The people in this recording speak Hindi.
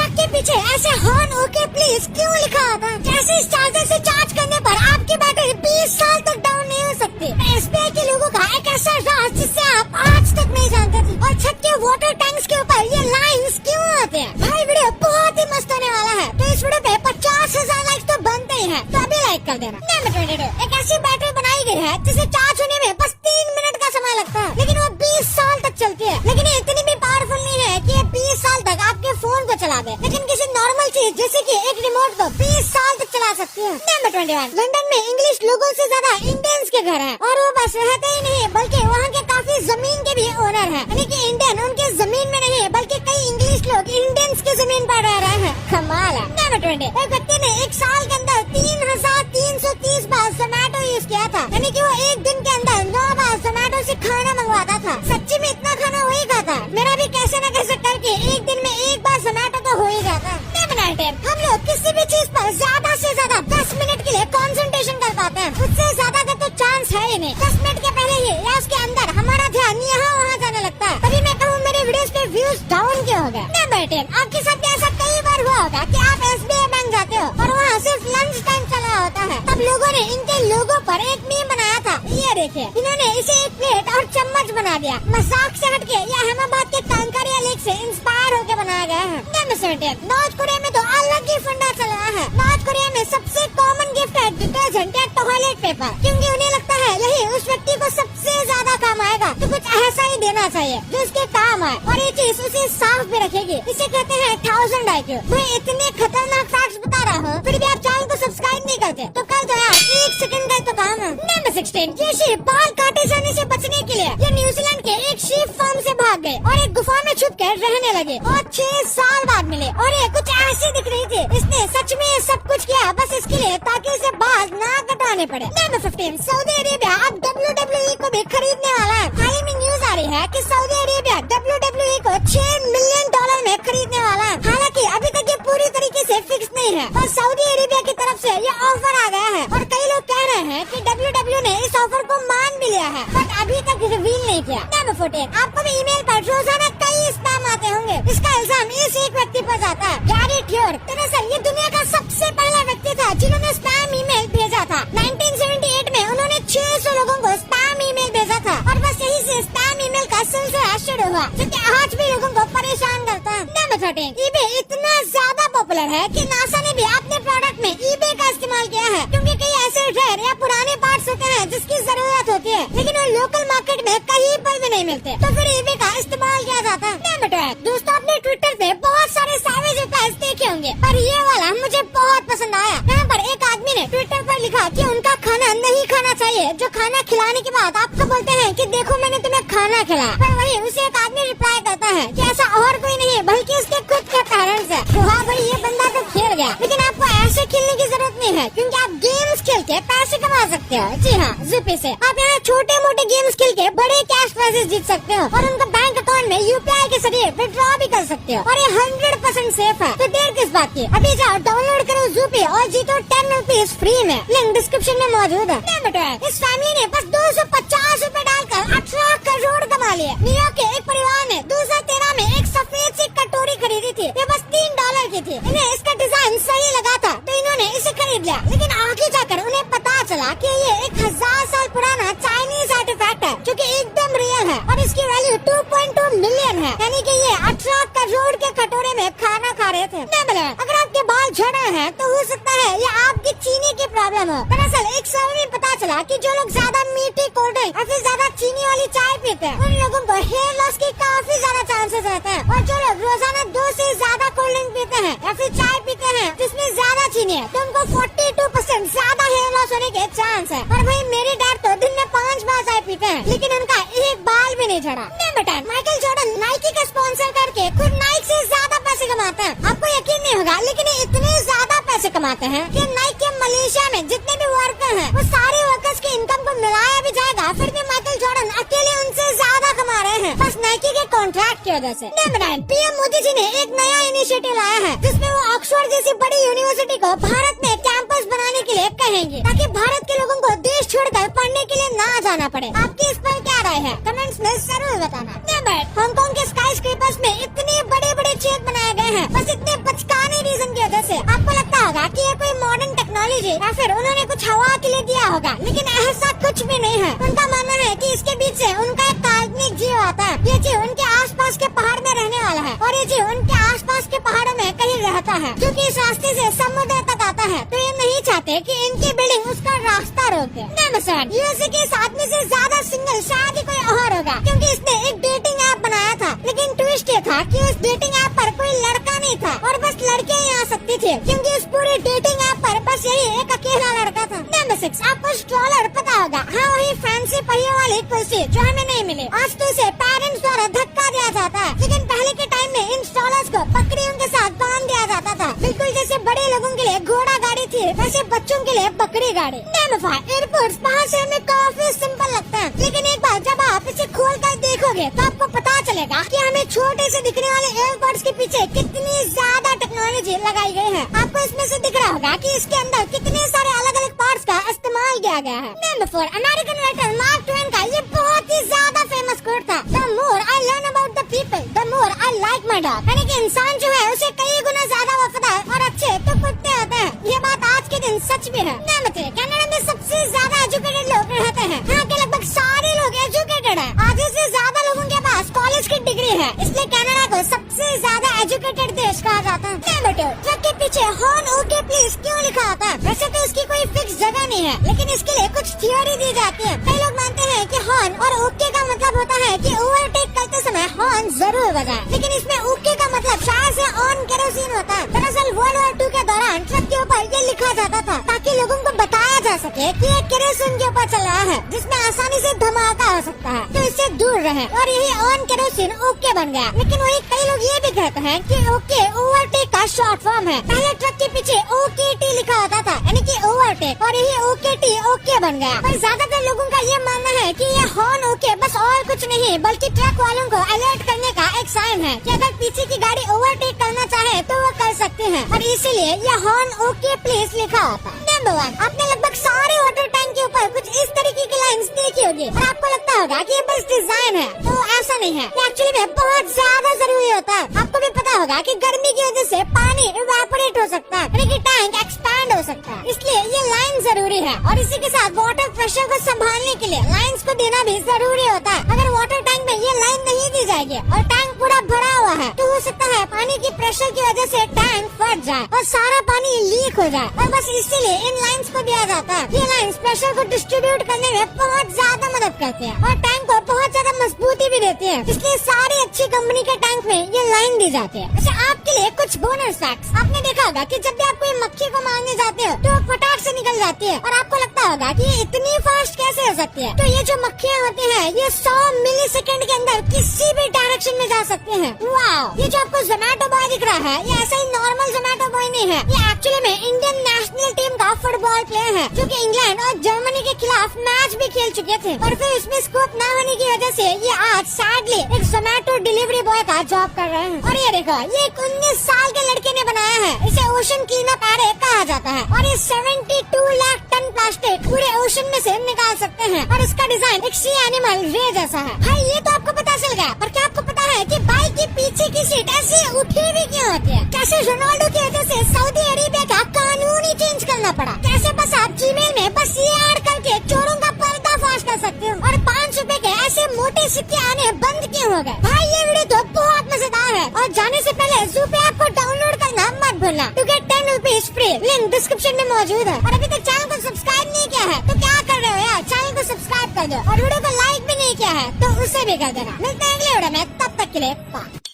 ट्रक के पीछे ऐसे हॉर्न ओके प्लीज क्यों लिखा होता है? जैसे इस चार्जर से चार्ज करने पर आपकी बैटरी 20 साल तक डाउन नहीं हो सकती। एसबीआई के लोगों का एक ऐसा राज जिससे आप आज तक नहीं जानते थे। और छत के वाटर टैंक्स के ऊपर ये लाइन्स क्यों आते हैं? भाई वीडियो बहुत ही मस्त होने वाला है, तो इस वीडियो पे 50,000 लाइक तो बनते ही हैं, तो अभी लाइक कर देना। नंबर 22, एक ऐसी बैटरी बनाई गई है जिसे चार्ज होने में बस 3 मिनट का समय लगता है, लेकिन वो 20 साल तक चलती है। लेकिन ये इतनी भी पावरफुल नहीं है कि ये 20 साल तक आपके फोन को चला दे, लेकिन किसी नॉर्मल चीज जैसे कि एक रिमोट को 20 साल तक चला सकती है। नंबर 21, लंदन में इंग्लिश लोगों से ज्यादा इंडियंस के घर हैं, और वो बस रहते ही नहीं बल्कि वहाँ के काफी जमीन के भी ओनर हैं, यानी कि इंडियन उनके जमीन में नहीं बल्कि कई इंग्लिश लोग इंडियंस की जमीन पर रह रहे हैं। कमाल है। नंबर 20, एक व्यक्ति ने एक साल के अंदर 3,330 बार जोमेटो यूज किया था, यानी कि वो एक दिन के अंदर 9 बार जोमेटो से खाना मंगवाता था। सच्ची में इतना खाना वही खाता। मेरा भी कैसे न कैसे करके एक दिन में एक बार जोमेटो तो हो ही जाता है। हम लोग किसी भी चीज पर ज्यादा से ज्यादा 10 मिनट के लिए कंसंट्रेशन कर पाते हैं, उससे ज्यादा का तो चांस है ही नहीं। 10 मिनट के पहले ही या उसके अंदर हमारा ध्यान यहाँ वहाँ जाने लगता है। तभी मैं कहूँ मेरे वीडियोस पे व्यूज डाउन क्यों हो गए। नंबर 10, आपके साथ ऐसा कई बार हुआ होगा कि आप एसबीआई बैंक जाते हो और वहाँ सिर्फ लंच टाइम चला होता है। तब लोगों ने इनके लोगों पर एक मीम बनाया था, ये देखिए, इन्होंने इसे एक प्लेट और चम्मच बना दिया। मजाक से हटके ये अहमदाबाद के कांकरिया लेक से इंस्पायर होकर बनाया गया है। नंबर 17, नॉर्थ कोरिया में तो अलग ही फंडा चल रहा है। नॉर्थ कोरिया में सबसे कॉमन गिफ्ट है डिटर्जेंट या टॉयलेट पेपर, क्योंकि उन्हें लगता है यही उस व्यक्ति को सबसे ज्यादा काम आएगा, तो कुछ ऐसा ही देना चाहिए जो उसके काम आए और ये चीज उसे साफ भी रखेगी। इसे कहते हैं 1000 IQ। मैं इतने खतरनाक फैक्ट्स बता रहा हूँ, फिर भी आप चैनल को सब्सक्राइब नहीं करते, तो कल तो यार 1 सेकंड का तो काम है। नंबर 16, ये शीप बाल काटे जाने से बचने के लिए ये न्यूजीलैंड के एक शीप फार्म से भाग गए और एक गुफा में छुप कर रहने लगे और 6 साल बाद मिले और ये कुछ ऐसी दिख रही थी। इसने सच में सब कुछ किया बस इसके लिए ताकि इसे बाल ना कटाने पड़े। नंबर 15, सऊदी अरेबिया अब WWE को भी खरीदने वाला है। हाल ही में न्यूज आ रही है कि सऊदी अरेबिया WWE को $6 मिलियन में खरीदने वाला है। हालांकि अभी तक ये पूरी तरीके से फिक्स नहीं है, बस सऊदी अरेबिया की तरफ से ये ऑफर आ गया है और कई लोग कह रहे हैं कि WWE ने इस ऑफर को मान भी लिया है, बट अभी तक रिवील नहीं किया। नंबर 14, आपको भी ईमेल पर रोजाना कई स्पैम आते होंगे। इसका इल्जाम इस एक व्यक्ति पर जाता है, गैरी ट्यूर। दरअसल ये दुनिया का सबसे पहला व्यक्ति था जिन्होंने स्पैम ईमेल भेजा था। 1978 में उन्होंने 600 लोगों को स्पैम ईमेल भेजा था और बस यही से स्पैम ईमेल का सिलसिला शुरू हुआ, जो कि आज भी लोगों को परेशान करता है। नंबर 13, eBay इतना ज्यादा पॉपुलर है कि नासा ने भी अपने प्रोडक्ट में eBay का इस्तेमाल किया है, क्योंकि कई ऐसे रेयर या पुराने पार्ट्स होते हैं जिसकी जरूरत होती है, लेकिन वो लोकल मार्केट में कहीं पर भी नहीं मिलते, तो फिर eBay का इस्तेमाल किया जाता है। नंबर 12, दोस्तों आपने ट्विटर पे बहुत सारे सैवेज रिप्लाईज देखे होंगे, पर ये वाला मुझे बहुत पसंद आया। यहाँ पर एक आदमी ने ट्विटर पर लिखा कि उनका खाना नहीं खाना चाहिए, जो खाना खिलाने के बाद आपको बोलते हैं कि देखो मैंने तुम्हें खाना खिलाया, पर वही उसे एक आदमी रिप्लाई करता है कि ऐसा और कोई नहीं है बल्कि उसके खुद के पेरेंट्स है। तो हाँ भाई, ये बंदा तो खेल गया, लेकिन आपको ऐसे खेलने की जरूरत नहीं है, क्योंकि आप गेम्स खेल के पैसे कमा सकते हो। जी हाँ, ज़िप्पी से आप यहाँ छोटे मोटे गेम्स खेल के बड़े कैश प्राइजेस जीत सकते हो और उनका बैंक अकाउंट में UPI के जरिए विड्रॉ भी कर सकते हो, और ये 100% सेफ है। तो देर किस बात की, अभी जाओ डाउनलोड करो ज़िप्पी और जीतो 10 रुपीज फ्री में। लिंक डिस्क्रिप्शन में मौजूद है। इस फैमिली ने बस 250 रूपए डालकर 18 करोड़ कमा लिए। न्यूयॉर्क के एक परिवार ने 2013 में एक सफेद सी कटोरी खरीदी थी, ये बस $3 की थी। इन्हें इसका डिजाइन सही लगा था तो इन्होंने इसे खरीद लिया, लेकिन आगे जाकर उन्हें पता चला कि ये 1000 साल पुराना चाइनीज आर्टिफैक्ट है, जो कि एकदम रियल है और इसकी वैल्यू 2.2 मिलियन है, यानी कि ये 18 करोड़ के कटोरे में खाना खा रहे थे। अगर आपके बाल झड़ रहे हैं तो हो सकता है ये आपकी चीनी की प्रॉब्लम हो। दरअसल एक सर्वे में पता चला कि जो लोग ज्यादा मीठी कोल्ड ड्रिंक और फिर ज्यादा चीनी वाली चाय पीते हैं, उन लोगों को हेयर लॉस की काफी ज्यादा चांसेस रहते हैं, और जो लोग रोजाना 2 से ज्यादा कोल्ड ड्रिंक पीते हैं या फिर चाय पीते हैं जिसमें ज्यादा चीनी है, तो उनको 42% ज्यादा हेयर लॉस होने के चांस है। और भाई मेरे डैड तो दिन में 5 बार चाय पीते हैं, लेकिन उनका एक बाल भी नहीं झड़ा। नंबर 10, माइकल जॉर्डन नाइकी का स्पॉन्सर करके खुद नाइक से ज्यादा पैसे कमाते हैं। आपको यकीन नहीं होगा, लेकिन ये इतने ज्यादा पैसे कमाते हैं कि नाइक के मलेशिया में जितने भी वर्कर हैं, वो सारे वर्कर्स की इनकम को मिलाया भी जाएगा, फिर भी माइकल जॉर्डन अकेले उनसे ज्यादा कमा रहे हैं, बस नाइकी के कॉन्ट्रैक्ट की वजह से। नंबर 9, PM मोदी जी ने एक नया इनिशिएटिव लाया है, जिसमें वो ऑक्सफोर्ड जैसी बड़ी यूनिवर्सिटी को भारत में कैंपस बनाने के लिए कहेंगे, ताकि भारत के लोगों को देश छोड़कर पढ़ने के लिए ना जाना पड़े। आपकी इस पर क्या राय है? कमेंट्स में जरूर बताना। हांगकांग के स्काई स्क्रेपर्स में इतने बड़े बड़े छेद बनाए गए हैं बस इतने बचकाने रीजन की वजह से। आपको लगता होगा कि ये कोई मॉडर्न टेक्नोलॉजी या फिर उन्होंने कुछ हवा के लिए दिया होगा, लेकिन ऐसा कुछ भी नहीं है। उनका मानना है कि इसके बीच से उनका एक काल्पनिक जीव आता है। ये जीव उनके आसपास के पहाड़ में रहने वाला है और ये जीव उनके आसपास के पहाड़ों में कहीं रहता है, जो कि इस रास्ते से समुद्र तक आता है। तो ये नहीं चाहते कि इनकी बिल्डिंग उसका रास्ता रोक दे। यूएसए के इस आदमी से ज्यादा सिंगल शायद ही कोई और होगा, क्योंकि इसने एक डेटिंग ऐप बनाया था। लेकिन ट्विस्ट ये था कि उस डेटिंग ऐप पर कोई लड़का नहीं था और बस लड़कियां ही आ सकती थी, क्योंकि उस पूरी डेटिंग ऐप पर बस यही एक अकेला लड़का था। नंबर 6, आपको स्ट्रॉलर पता होगा? हाँ, वही फैंसी पहियों वाली कुर्सी जो हमें नहीं मिली। आज तो इसे पेरेंट्स द्वारा धक्का दिया जाता है, लेकिन पहले के टाइम में इन स्ट्रॉलर्स को पकड़ियों के साथ बांध दिया जाता था। बिल्कुल जैसे बड़े लोगों के लिए घोड़ा गाड़ी थी, वैसे बच्चों के लिए बकरी गाड़ी। एयरपोर्ट बाहर से हमें काफी सिंपल लगता है, लेकिन एक बार जब आप इसे खोल कर देखोगे तो आपको पता चलेगा कि हमें छोटे से दिखने वाले एयरपोर्ट्स के पीछे कितनी ज्यादा टेक्नोलॉजी लगाई गई है। आपको इसमें से दिख रहा होगा कि इसके अंदर कितने सारे अलग अलग पार्ट्स का इस्तेमाल किया गया है। Number 4, American writer mark Twain का ये बहुत ही ज्यादा फेमस कोट था, the more I learn about the people the more I like my dog. यानी कि इंसान जो है उसे कई गुना ज्यादा वफादार और अच्छे तो कुत्ते होते हैं। ये बात आज के दिन सच भी है। नंबर 3, कनाडा में सबसे ज्यादा एजुकेटेड लोग रहते हैं। यहाँ के लगभग सारे लोग एजुकेटेड हैं। आधे से ज्यादा लोगों के पास कॉलेज की डिग्री है, इसलिए कनाडा को सबसे ज्यादा एजुकेटेड देश कहा जाता है। नंबर 2, ट्रक के पीछे हॉर्न ओके प्लीज क्यों लिखा होता है? वैसे तो इसकी कोई फिक्स जगह नहीं है, लेकिन इसके लिए कुछ थियोरी दी जाती है। कई लोग मानते हैं कि हॉर्न और ओके का मतलब होता है कि ओवरटेक करते समय हॉर्न जरूर बजाए, लेकिन इसमें ओके का मतलब शायद से ऑन केरोसिन होता है। दरअसल वर्ल्ड वॉर 2 के दौरान ट्रक के ऊपर ये लिखा जाता था ताकि लोगों को बताया जा सके कि ये केरोसिन के ऊपर चल रहा है, जिसमें आसानी से धमाका हो सकता है, तो इससे दूर रहे। और यही ऑन केरोसिन ओके बन गया। लेकिन वही कई लोग ये भी कहते हैं कि ओके ओवरटेक का शॉर्ट फॉर्म है। पहले ट्रक के पीछे OKT लिखा होता था, यानी कि ओवरटेक, और यही OKT ओके बन गया। पर ज्यादातर लोगों का ये मानना है कि ये हॉर्न ओके बस और कुछ नहीं बल्कि ट्रक वालों को अलर्ट करने का एक साइन है कि अगर पीछे की गाड़ी ओवरटेक करना चाहे तो वो कर सकते हैं, और इसीलिए ये हॉर्न ओके प्लीज लिखा होता है। नंबर 1, आपने लगभग सारे वाटर टैंक के ऊपर कुछ इस तरीके की लाइंस देखी होगी और आपको लगता होगा कि ये बस डिजाइन है, तो ऐसा नहीं है। ये एक्चुअली में बहुत ज्यादा जरूरी होता है। आपको भी पता होगा कि गर्मी की वजह से पानी इवेपोरेट हो सकता है, यानी कि टैंक एक्सपैंड हो सकता है, इसलिए ये लाइन जरूरी है। और इसी के साथ वाटर प्रेशर को संभालने के लिए लाइंस को देना भी जरूरी होता है। अगर वाटर टैंक में ये लाइन नहीं दी जाएगी और टैंक पूरा भरा हुआ है, तो हो सकता है पानी की प्रेशर की वजह से टैंक फट जाए और सारा पानी लीक हो जाए, और बस इसीलिए इन लाइंस को दिया जाता है। ये लाइंस प्रेशर को डिस्ट्रीब्यूट करने में बहुत ज्यादा मदद करती है और टैंक को बहुत ज्यादा मजबूती भी देती है, इसलिए सारी अच्छी कंपनी के टैंक में ये लाइन दी जाती है। अच्छा, आपके लिए कुछ बोनस फैक्ट्स। आपने देखा होगा कि जब भी आप कोई मक्खी को मारने जाते हो तो वो फटाक से निकल जाती है, और आपको लगता होगा कि ये इतनी फास्ट कैसे हो सकती है। तो ये जो मक्खियाँ होती हैं ये 100 मिलीसेकंड के अंदर किसी भी डायरेक्शन में जा सकते हैं। वाह! ये जो आपको जोमैटो बॉय दिख रहा है ये ऐसा ही नॉर्मल जोमैटो बॉय नहीं है, ये एक्चुअली में इंडियन नेशनल टीम का फुटबॉल प्लेयर है, जो कि इंग्लैंड और जर्मनी के खिलाफ मैच भी खेल चुके थे, और फिर उसमें स्कोप न होने की वजह से ये आज सैडली एक जोमैटो डिलीवरी बॉय का जॉब कर रहे हैं। और ये देखो, ये एक 19 साल के लड़के ने बनाया है। इसे ओशन क्लीनअप एरे कहा जाता है, और ये 72 लाख टन प्लास्टिक पूरे ओशन में से निकाल सकते हैं, और इसका डिजाइन एक सी एनिमल रे जैसा है। भाई ये तो आपको पता चल गया, पर क्या आपको पता है कि बाइक के पीछे की सीट ऐसे उठी हुई क्यों होती है? कैसे रोनाल्डो की वजह से सऊदी अरेबिया का कानून ही चेंज करना पड़ा? कैसे बस आप जीमेल में बस ये ऐड करके चोरों का पर्दाफाश कर सकते हो, और 5 रुपए के ऐसे मोटे सिक्के आने बंद क्यों हो गए? भाई ये वीडियो तो बहुत मजेदार है, और जाने से पहले ज़ू ऐप को डाउनलोड करना मत भूलना to get 10 rupees free. Link description में मौजूद है। और अभी तक चैनल को सब्सक्राइब नहीं किया है तो क्या कर रहे हो यार, चैनल को सब्सक्राइब कर दो, और वीडियो को लाइक भी नहीं किया है तो उसे भी कर देना। मिलते हैं अगले वीडियो में, तब तक के लिए बाय।